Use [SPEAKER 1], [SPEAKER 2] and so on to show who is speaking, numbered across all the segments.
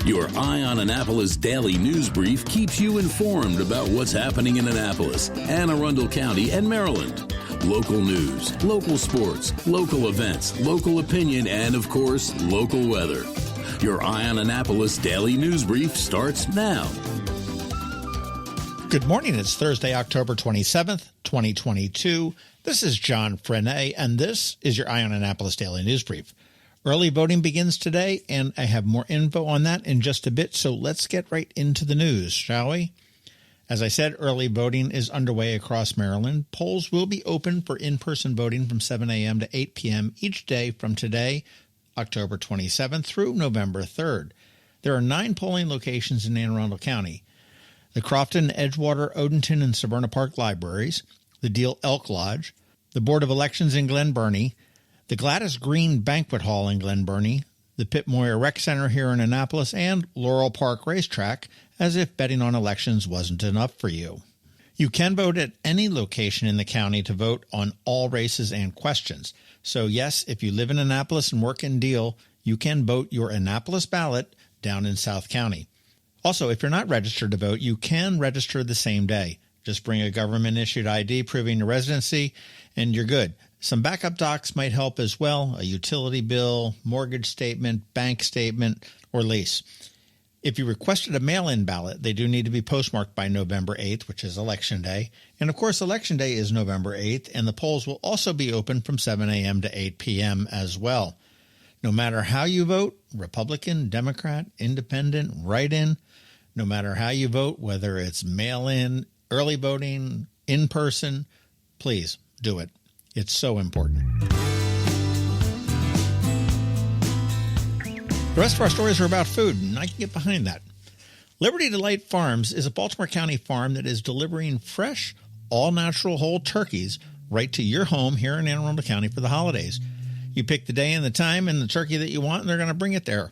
[SPEAKER 1] Your Eye on Annapolis daily news brief keeps you informed about what's happening in Annapolis, Anne Arundel County, and Maryland. Local news, local sports, local events, local opinion, and, of course, local weather. Your Eye on Annapolis daily news brief starts now.
[SPEAKER 2] Good morning. It's Thursday, October 27th, 2022. This is John Frenaye, and this is your Eye on Annapolis daily news brief. Early voting begins today, and I have more info on that in just a bit, so let's get right into the news, shall we? As I said, early voting is underway across Maryland. Polls will be open for in-person voting from 7 a.m. to 8 p.m. each day from today, October 27th, through November 3rd. There are 9 polling locations in Anne Arundel County: the Crofton, Edgewater, Odenton, and Severna Park Libraries, the Deal Elk Lodge, the Board of Elections in Glen Burnie, the Gladys Green Banquet Hall in Glen Burnie, the Pitt Moyer Rec Center here in Annapolis, and Laurel Park Racetrack, as if betting on elections wasn't enough for you. You can vote at any location in the county to vote on all races and questions. So yes, if you live in Annapolis and work in Deal, you can vote your Annapolis ballot down in South County. Also, if you're not registered to vote, you can register the same day. Just bring a government-issued ID proving your residency, and you're good. Some backup docs might help as well: a utility bill, mortgage statement, bank statement, or lease. If you requested a mail-in ballot, they do need to be postmarked by November 8th, which is Election Day. And of course, Election Day is November 8th, and the polls will also be open from 7 a.m. to 8 p.m. as well. No matter how you vote, Republican, Democrat, Independent, write-in, no matter how you vote, whether it's mail-in, early voting, in-person, please do it. It's so important. The rest of our stories are about food, and I can get behind that. Liberty Delight Farms is a Baltimore County farm that is delivering fresh, all-natural whole turkeys right to your home here in Anne Arundel County for the holidays. You pick the day and the time and the turkey that you want, and they're going to bring it there.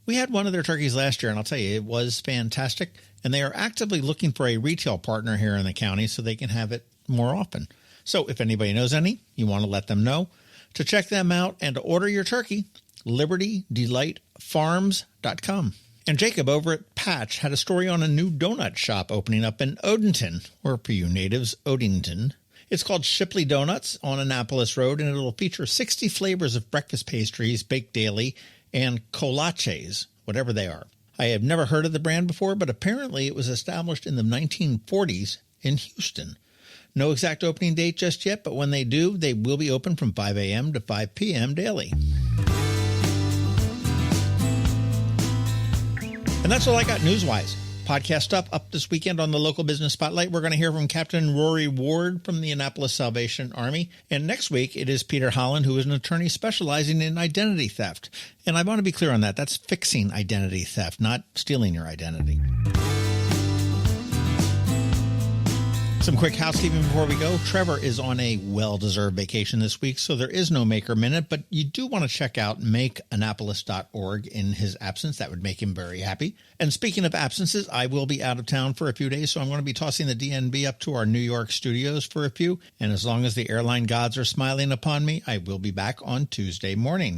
[SPEAKER 2] We had one of their turkeys last year, and I'll tell you, it was fantastic. And they are actively looking for a retail partner here in the county so they can have it more often. So if anybody knows any, you want to let them know. To check them out and to order your turkey, LibertyDelightFarms.com. And Jacob over at Patch had a story on a new donut shop opening up in Odenton, or for you natives, Odenton. It's called Shipley Do-Nuts on Annapolis Road, and it'll feature 60 flavors of breakfast pastries baked daily and kolaches, whatever they are. I have never heard of the brand before, but apparently it was established in the 1940s in Houston. No exact opening date just yet, but when they do, they will be open from 5 a.m. to 5 p.m. daily. And that's all I got news-wise. Podcast stuff up this weekend on the Local Business Spotlight. We're going to hear from Captain Rory Ward from the Annapolis Salvation Army. And next week, it is Peter Holland, who is an attorney specializing in identity theft. And I want to be clear on that. That's fixing identity theft, not stealing your identity. Some quick housekeeping before we go. Trevor is on a well-deserved vacation this week, so there is no Maker Minute, but you do want to check out makeannapolis.org in his absence. That would make him very happy. And speaking of absences, I will be out of town for a few days, so I'm going to be tossing the DNB up to our New York studios for a few. And as long as the airline gods are smiling upon me, I will be back on Tuesday morning.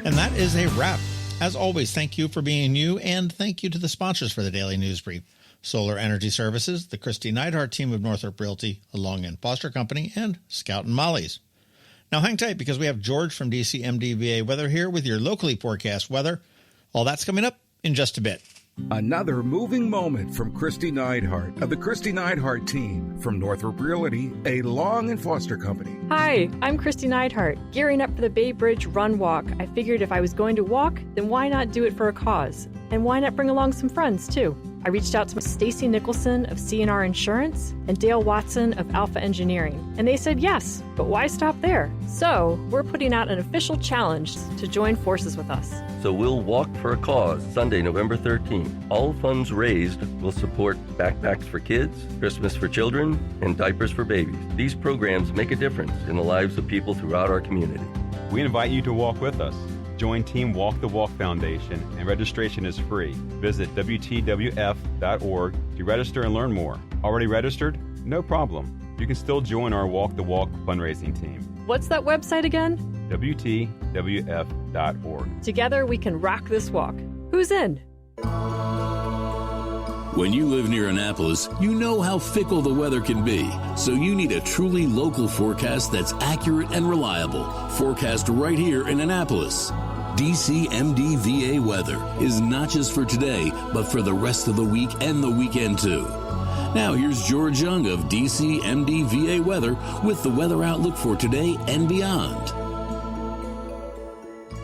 [SPEAKER 2] And that is a wrap. As always, thank you for being you, and thank you to the sponsors for the Daily News Brief: Solar Energy Services, the Kristi Neidhardt Team of Northrop Realty, a Long and Foster Company, and Scout and Molly's. Now hang tight, because we have George from DC MDVA Weather here with your locally forecast weather. All that's coming up in just a bit.
[SPEAKER 3] Another moving moment from Kristi Neidhart of the Kristi Neidhardt Team from Northrop Realty, a Long and Foster Company.
[SPEAKER 4] Hi, I'm Christy Neidhart. Gearing up for the Bay Bridge Run Walk, I figured if I was going to walk, then why not do it for a cause? And why not bring along some friends, too? I reached out to Stacy Nicholson of C&R Insurance and Dale Watson of Alpha Engineering, and they said yes, but why stop there? So we're putting out an official challenge to join forces with us.
[SPEAKER 5] So we'll walk for a cause Sunday, November 13th. All funds raised will support backpacks for kids, Christmas for children, and diapers for babies. These programs make a difference in the lives of people throughout our community.
[SPEAKER 6] We invite you to walk with us. Join Team Walk the Walk Foundation, and registration is free. Visit WTWF.org to register and learn more. Already registered? No problem. you can still join our Walk the Walk fundraising team.
[SPEAKER 4] What's that website again?
[SPEAKER 6] WTWF.org.
[SPEAKER 4] Together we can rock this walk. Who's in?
[SPEAKER 1] When you live near Annapolis, you know how fickle the weather can be. So you need a truly local forecast that's accurate and reliable. Forecast right here in Annapolis. DCMDVA weather is not just for today, but for the rest of the week and the weekend too. Now here's George Young of DCMDVA weather with the weather outlook for today and beyond.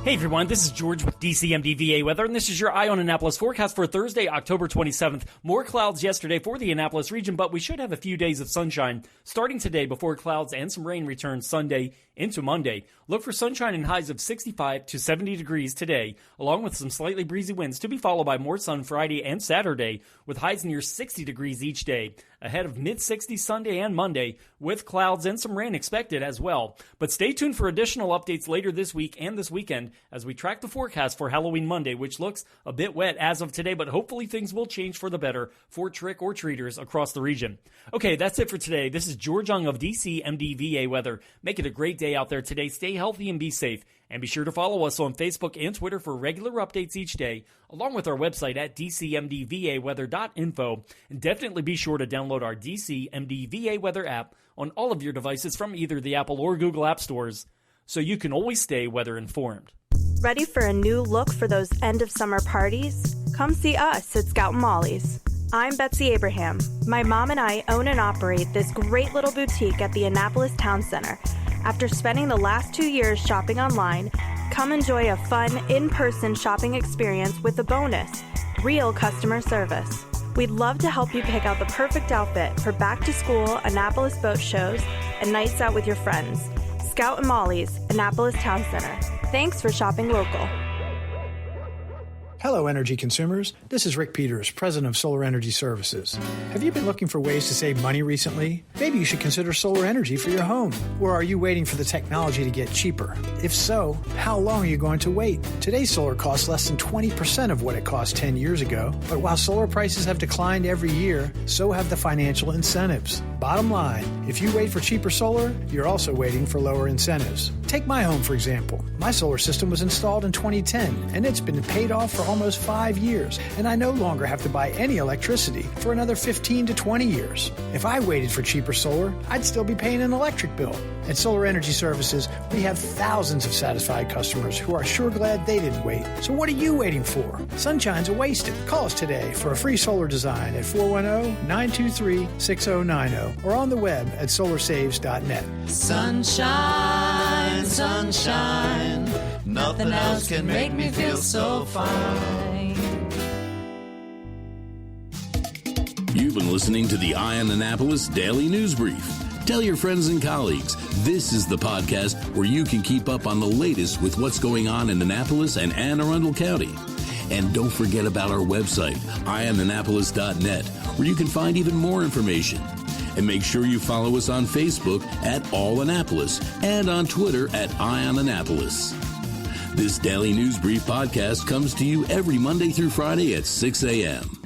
[SPEAKER 7] Hey everyone, this is George with DCMDVA Weather, and this is your Eye on Annapolis forecast for Thursday, October 27th. More clouds yesterday for the Annapolis region, but we should have a few days of sunshine starting today before clouds and some rain return Sunday into Monday. Look for sunshine and highs of 65 to 70 degrees today, along with some slightly breezy winds to be followed by more sun Friday and Saturday, with highs near 60 degrees each day. Ahead of mid-60s Sunday and Monday, with clouds and some rain expected as well. But stay tuned for additional updates later this week and this weekend as we track the forecast for Halloween Monday, which looks a bit wet as of today, but hopefully things will change for the better for trick-or-treaters across the region. Okay, that's it for today. This is George Young of DCMDVA Weather. Make it a great day out there today. Stay healthy and be safe. And be sure to follow us on Facebook and Twitter for regular updates each day, along with our website at dcmdvaweather.info. And definitely be sure to download our DCMDVA Weather app on all of your devices from either the Apple or Google App Stores, so you can always stay weather informed.
[SPEAKER 8] Ready for a new look for those end-of-summer parties? Come see us at Scout & Molly's. I'm Betsy Abraham. My mom and I own and operate this great little boutique at the Annapolis Town Center. After spending the last 2 years shopping online, come enjoy a fun, in-person shopping experience with a bonus, real customer service. We'd love to help you pick out the perfect outfit for back-to-school Annapolis boat shows and nights out with your friends. Scout & Molly's, Annapolis Town Center. Thanks for shopping local.
[SPEAKER 9] Hello, energy consumers. This is Rick Peters, president of Solar Energy Services. Have you been looking for ways to save money recently? Maybe you should consider solar energy for your home. Or are you waiting for the technology to get cheaper? If so, how long are you going to wait? Today's solar costs less than 20% of what it cost 10 years ago. But while solar prices have declined every year, so have the financial incentives. Bottom line, if you wait for cheaper solar, you're also waiting for lower incentives. Take my home, for example. My solar system was installed in 2010, and it's been paid off for almost 5 years, and I no longer have to buy any electricity for another 15 to 20 years. If I waited for cheaper solar, I'd still be paying an electric bill. At Solar Energy Services, we have thousands of satisfied customers who are sure glad they didn't wait. So what are you waiting for? Sunshine's a wasted. Call us today for a free solar design at 410-923-6090 or on the web at solarsaves.net.
[SPEAKER 10] Sunshine, sunshine, nothing else can make me feel so fine.
[SPEAKER 1] You've been listening to the Eye on Annapolis Daily News Brief. Tell your friends and colleagues, this is the podcast where you can keep up on the latest with what's going on in Annapolis and Anne Arundel County. And don't forget about our website, eyeonannapolis.net, where you can find even more information. And make sure you follow us on Facebook at All Annapolis and on Twitter at Eye on Annapolis. This Daily News Brief podcast comes to you every Monday through Friday at 6 a.m.